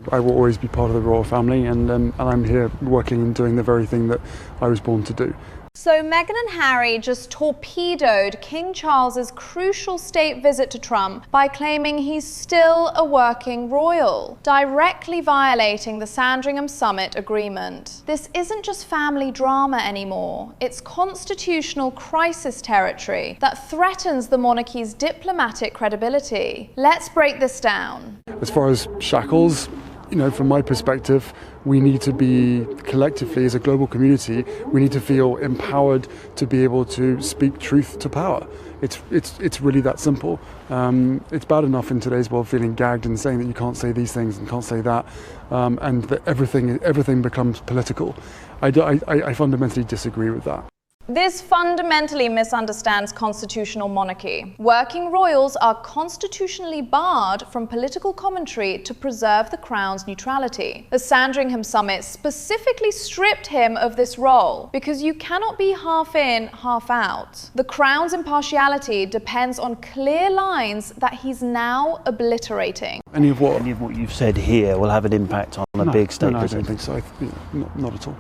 I will always be part of the royal family, and I'm here working and doing the very thing that I was born to do. So Meghan and Harry just torpedoed King Charles's crucial state visit to Trump by claiming he's still a working royal, directly violating the Sandringham Summit agreement. This isn't just family drama anymore. It's constitutional crisis territory that threatens the monarchy's diplomatic credibility. Let's break this down. As far as shackles, from my perspective, we need to be collectively, as a global community, we need to feel empowered to be able to speak truth to power. It's really that simple. It's bad enough in today's world feeling gagged and saying that you can't say these things and can't say that, and that everything becomes political. I fundamentally disagree with that. This fundamentally misunderstands constitutional monarchy. Working royals are constitutionally barred from political commentary to preserve the crown's neutrality. The Sandringham Summit specifically stripped him of this role because you cannot be half in, half out. The crown's impartiality depends on clear lines that he's now obliterating. Any of what you've said here will have an impact on a big state visit? No, I don't think so. Not at all.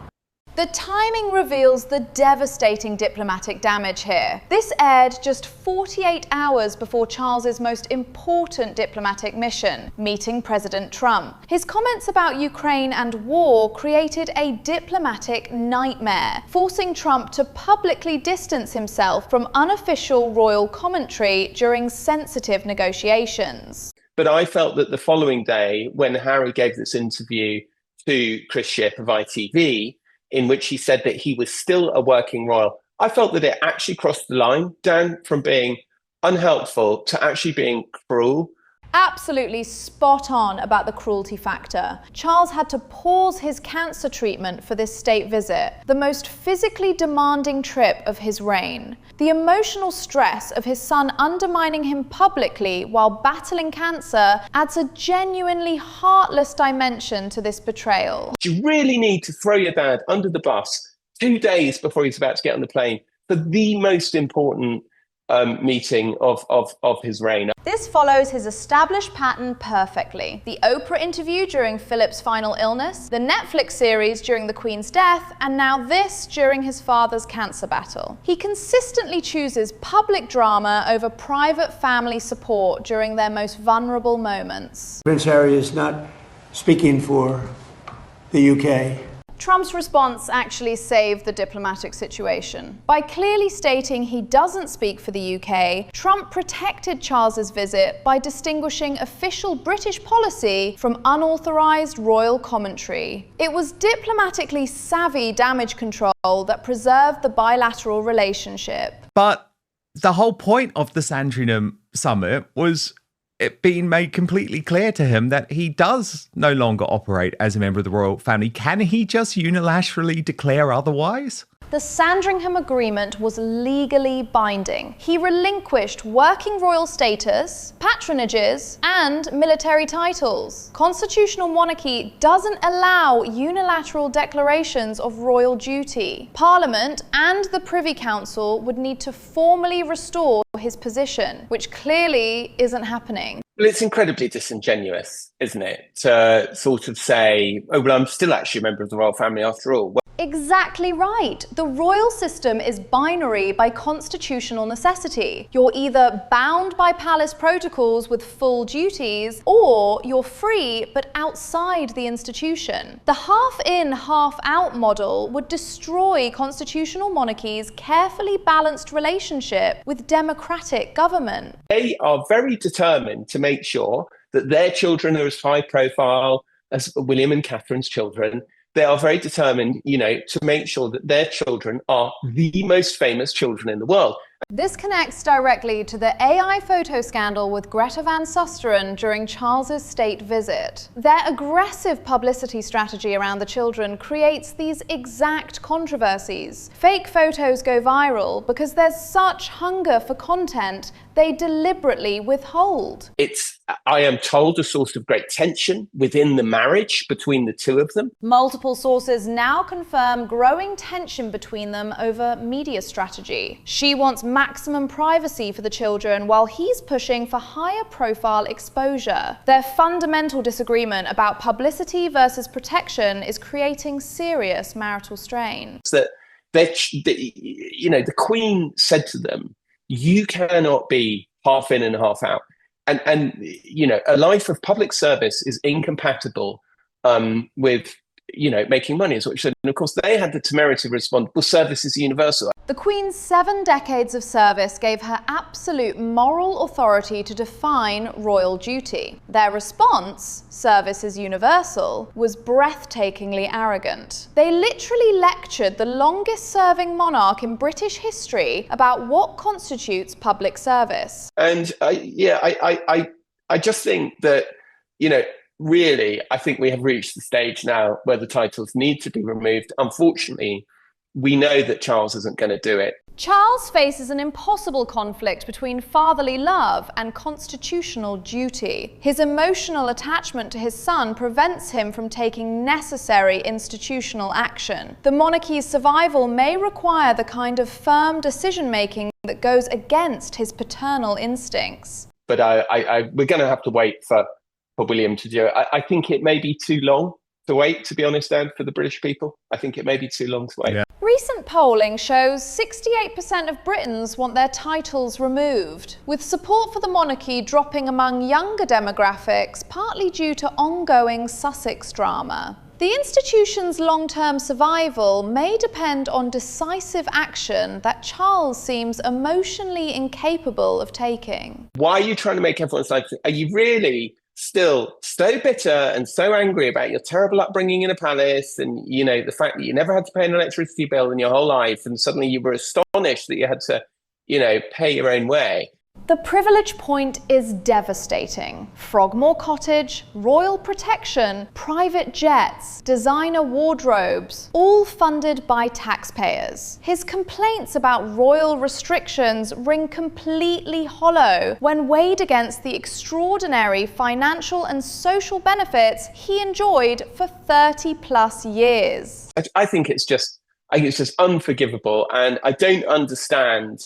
The timing reveals the devastating diplomatic damage here. This aired just 48 hours before Charles's most important diplomatic mission, meeting President Trump. His comments about Ukraine and war created a diplomatic nightmare, forcing Trump to publicly distance himself from unofficial royal commentary during sensitive negotiations. But I felt that the following day, when Harry gave this interview to Chris Shipp of ITV, in which he said that he was still a working royal, I felt that it actually crossed the line down from being unhelpful to actually being cruel. Absolutely spot on about the cruelty factor. Charles had to pause his cancer treatment for this state visit, the most physically demanding trip of his reign. The emotional stress of his son undermining him publicly while battling cancer adds a genuinely heartless dimension to this betrayal. You really need to throw your dad under the bus 2 days before he's about to get on the plane for the most important meeting of his reign. This follows his established pattern perfectly. The Oprah interview during Philip's final illness, the Netflix series during the Queen's death, and now this during his father's cancer battle. He consistently chooses public drama over private family support during their most vulnerable moments. Prince Harry is not speaking for the UK. Trump's response actually saved the diplomatic situation. By clearly stating he doesn't speak for the UK, Trump protected Charles's visit by distinguishing official British policy from unauthorized royal commentary. It was diplomatically savvy damage control that preserved the bilateral relationship. But the whole point of the Sandringham Summit was it being made completely clear to him that he does no longer operate as a member of the royal family. Can he just unilaterally declare otherwise? The Sandringham Agreement was legally binding. He relinquished working royal status, patronages, and military titles. Constitutional monarchy doesn't allow unilateral declarations of royal duty. Parliament and the Privy Council would need to formally restore his position, which clearly isn't happening. Well, it's incredibly disingenuous, isn't it, to sort of say, oh, well, I'm still actually a member of the royal family after all. Exactly right. The royal system is binary by constitutional necessity. You're either bound by palace protocols with full duties, or you're free but outside the institution. The half-in, half-out model would destroy constitutional monarchies' carefully balanced relationship with democratic government. They are very determined to make sure that their children are as high profile as William and Catherine's children. They are very determined, to make sure that their children are the most famous children in the world. This connects directly to the AI photo scandal with Greta Van Susteren during Charles's state visit. Their aggressive publicity strategy around the children creates these exact controversies. Fake photos go viral because there's such hunger for content they deliberately withhold. It's, I am told, a source of great tension within the marriage between the two of them. Multiple sources now confirm growing tension between them over media strategy. She wants maximum privacy for the children while he's pushing for higher profile exposure. Their fundamental disagreement about publicity versus protection is creating serious marital strain. That the Queen said to them, you cannot be half in and half out. And a life of public service is incompatible with making money, is what she said. And of course, they had the temerity to respond, well, service is universal. The Queen's 7 decades of service gave her absolute moral authority to define royal duty. Their response, service is universal, was breathtakingly arrogant. They literally lectured the longest-serving monarch in British history about what constitutes public service. And I just think that, really, I think we have reached the stage now where the titles need to be removed. Unfortunately, we know that Charles isn't going to do it. Charles faces an impossible conflict between fatherly love and constitutional duty. His emotional attachment to his son prevents him from taking necessary institutional action. The monarchy's survival may require the kind of firm decision-making that goes against his paternal instincts. But we're going to have to wait for William to do it. I think it may be too long to wait, to be honest, Dan, for the British people. I think it may be too long to wait. Yeah. Recent polling shows 68% of Britons want their titles removed, with support for the monarchy dropping among younger demographics, partly due to ongoing Sussex drama. The institution's long-term survival may depend on decisive action that Charles seems emotionally incapable of taking. Why are you trying to make everyone's life? Are you really still so bitter and so angry about your terrible upbringing in a palace and, the fact that you never had to pay an electricity bill in your whole life and suddenly you were astonished that you had to, pay your own way? The privilege point is devastating. Frogmore Cottage, royal protection, private jets, designer wardrobes, all funded by taxpayers. His complaints about royal restrictions ring completely hollow when weighed against the extraordinary financial and social benefits he enjoyed for 30+ years. I think it's just unforgivable, and I don't understand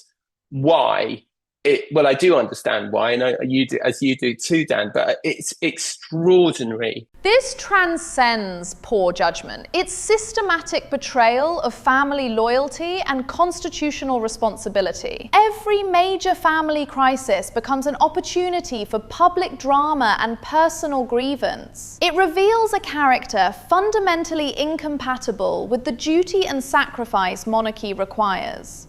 why. I do understand why, and you do, as you do too, Dan, but it's extraordinary. This transcends poor judgment. It's systematic betrayal of family loyalty and constitutional responsibility. Every major family crisis becomes an opportunity for public drama and personal grievance. It reveals a character fundamentally incompatible with the duty and sacrifice monarchy requires.